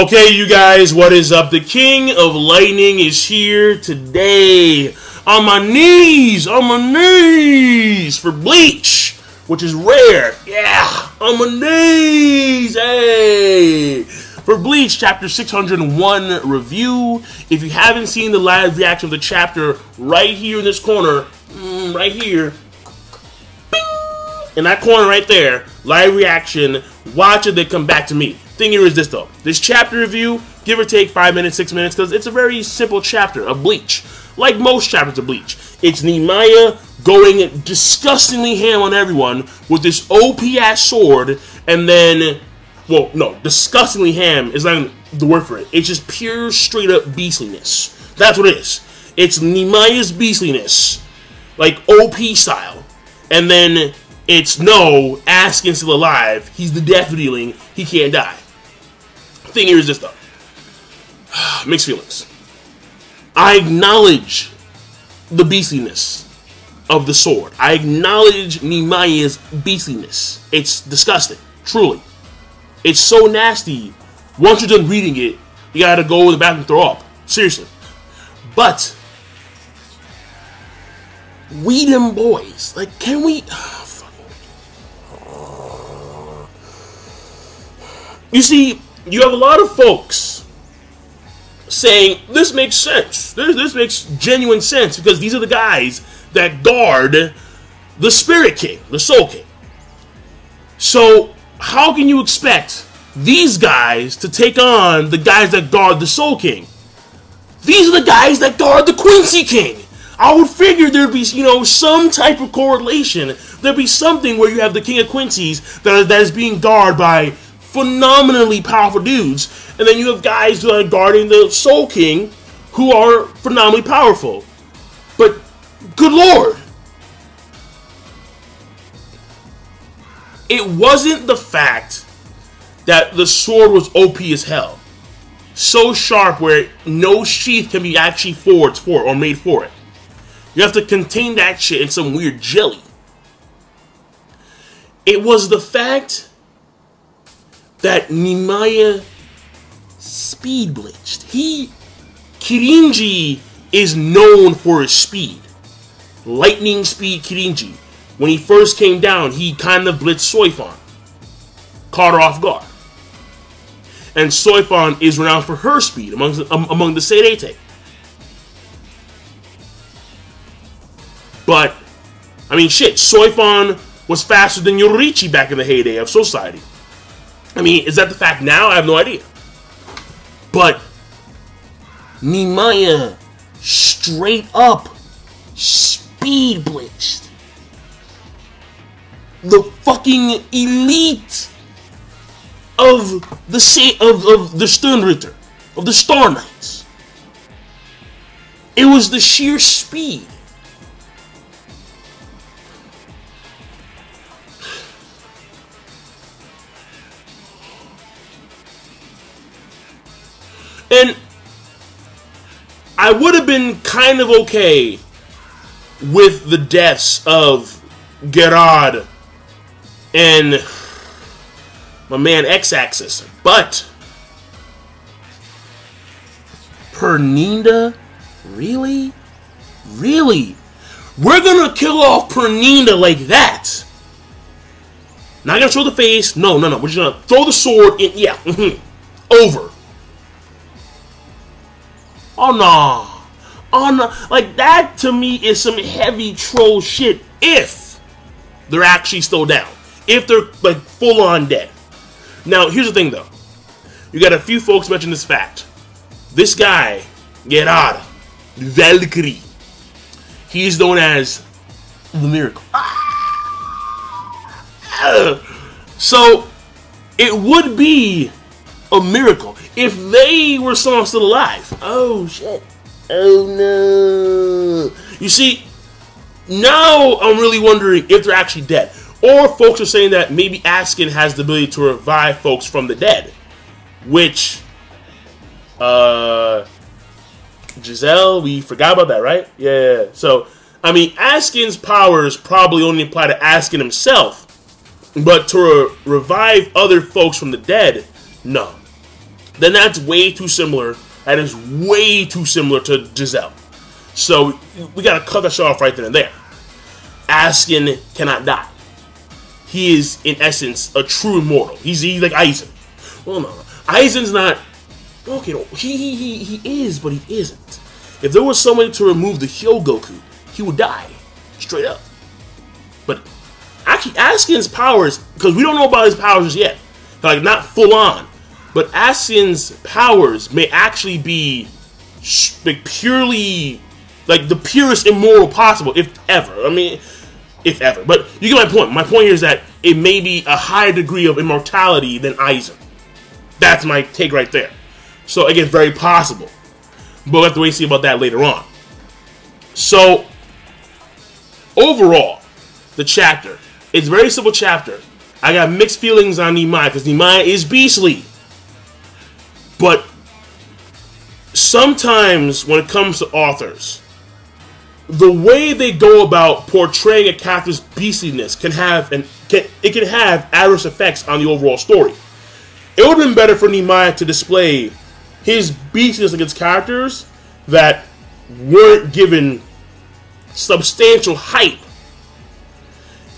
Okay, you guys, what is up? The King of Lightning is here today. On my knees for Bleach, which is rare. Yeah, on my knees, hey. For Bleach, chapter 601 review. If you haven't seen the live reaction of the chapter, right here in this corner, right here, bing, in that corner right there, live reaction, watch it, then come back to me. Thing here is this though. This chapter review, give or take 5 minutes, 6 minutes, because it's a very simple chapter of Bleach. Like most chapters of Bleach. It's Nimaiya going disgustingly ham on everyone with this OP-ass sword, and then, well, no, disgustingly ham is not even the word for it. It's just pure, straight-up beastliness. That's what it is. It's Nimaiya's beastliness, like OP style, and then it's no, Askin's still alive, he's the death dealing, he can't die. Thing here is this though. Mixed feelings. I acknowledge the beastliness of the sword. I acknowledge Nimaiya's beastliness. It's disgusting, truly. It's so nasty. Once you're done reading it, you gotta go in the bathroom and throw up. Seriously. But we them boys, like, can we? You see, you have a lot of folks saying, this makes sense. This makes genuine sense because these are the guys that guard the Spirit King, the Soul King. So, how can you expect these guys to take on the guys that guard the Soul King? These are the guys that guard the Quincy King. I would figure there'd be, you know, some type of correlation. There'd be something where you have the King of Quincy's that is being guarded by phenomenally powerful dudes, and then you have guys who are guarding the Soul King who are phenomenally powerful. But good lord, it wasn't the fact that the sword was OP as hell, so sharp where no sheath can be actually forged for it or made for it. You have to contain that shit in some weird jelly. It was the fact that Nimaiya speed blitzed. Kirinji is known for his speed. Lightning speed Kirinji. When he first came down, he kind of blitzed Soifon. Caught her off guard. And Soifon is renowned for her speed among the Seirete. But, I mean, shit, Soifon was faster than Yoriichi back in the heyday of Society. I mean, is that the fact now? I have no idea. But Nimaiya straight up speed blitzed the fucking elite of the Sturmritter, of the Star Knights. It was the sheer speed. And I would have been kind of okay with the deaths of Gerard and my man X-Axis, but Perninda? Really? Really? We're gonna kill off Perninda like that? Not gonna show the face. No. We're just gonna throw the sword in. Yeah. Over. Oh no. Oh no. Like, that to me is some heavy troll shit if they're actually still down. If they're like full on dead. Now, here's the thing though. You got a few folks mention this fact. This guy, Gerard Valkyrie, he's known as the Miracle. So, it would be a miracle if they were somehow still alive. Oh shit. Oh no. You see, now I'm really wondering if they're actually dead. Or folks are saying that maybe Askin has the ability to revive folks from the dead. Which, Giselle, we forgot about that, right? Yeah. So, I mean, Askin's powers probably only apply to Askin himself. But to revive other folks from the dead, no. then that's way too similar. That is way too similar to Giselle. So we gotta cut that shit off right then and there. Askin cannot die. He is, in essence, a true immortal. He's like Aizen. Well, no. Aizen's not... Okay, no, he is, but he isn't. If there was someone to remove the Hyogoku, he would die. Straight up. But actually, Askin's powers, because we don't know about his powers yet, like, not full on, but Askin's powers may actually be like purely, like, the purest immortal possible, if ever. I mean, if ever. But you get my point. My point here is that it may be a higher degree of immortality than Aizen. That's my take right there. So, again, very possible. But we'll have to wait and see about that later on. So, overall, the chapter. It's a very simple chapter. I got mixed feelings on Nimai, because Nimai is beastly. But sometimes when it comes to authors, the way they go about portraying a character's beastliness can have adverse effects on the overall story. It would have been better for Nimai to display his beastliness against characters that weren't given substantial hype,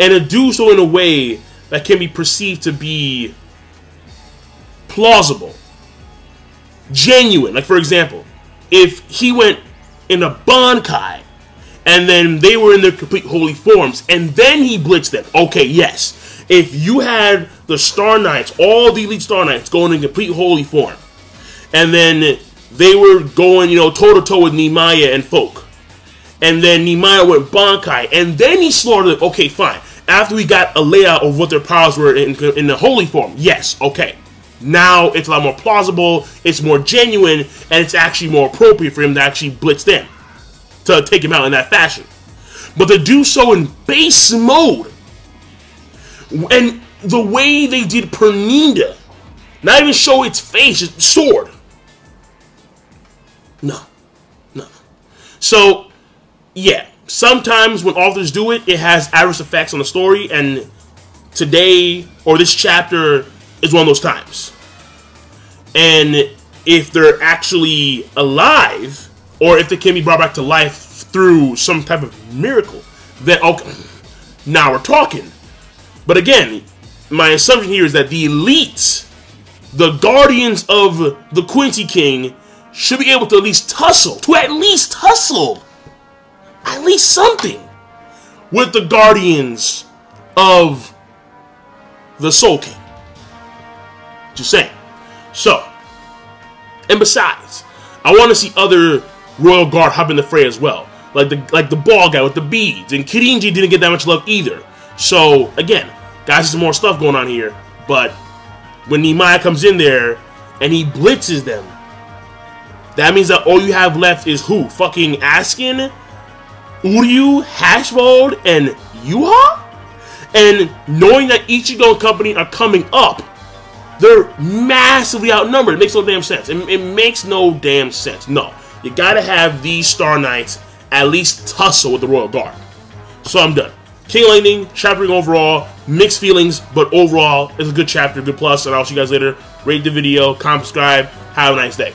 and to do so in a way that can be perceived to be plausible, genuine. Like, for example, if he went in a Bankai and then they were in their complete holy forms and then he blitzed them, okay, yes. If you had the Star Knights, all the elite Star Knights going in complete holy form, and then they were going, you know, toe-to-toe with Nimaya and folk, and then Nimaya went Bankai, and then he slaughtered them, okay, fine. After we got a layout of what their powers were in the holy form, yes, okay. Now it's a lot more plausible, it's more genuine, and it's actually more appropriate for him to actually blitz them, to take him out in that fashion. But to do so in base mode, and the way they did Perninda, not even show its face, just sword. No. So, yeah, sometimes when authors do it, it has adverse effects on the story, and today, or this chapter, is one of those times. And if they're actually alive, or if they can be brought back to life through some type of miracle, then, okay, now we're talking. But again, my assumption here is that the elites, the guardians of the Quincy King, should be able to at least tussle, at least something, with the guardians of the Soul King. Just saying. So, and besides, I want to see other Royal Guard hop in the fray as well, like the ball guy with the beads, and Kirinji didn't get that much love either. So again, guys, some more stuff going on here. But when Nimai comes in there and he blitzes them, that means that all you have left is who? Fucking Askin, Uryu, Hashwald, and Yuha? And knowing that Ichigo and company are coming up, they're massively outnumbered. It makes no damn sense. It makes no damn sense. No. You gotta have these Star Knights at least tussle with the Royal Guard. So I'm done. King Lightning, chaptering overall, mixed feelings, but overall, it's a good chapter, good plus, and I'll see you guys later. Rate the video, comment, subscribe. Have a nice day.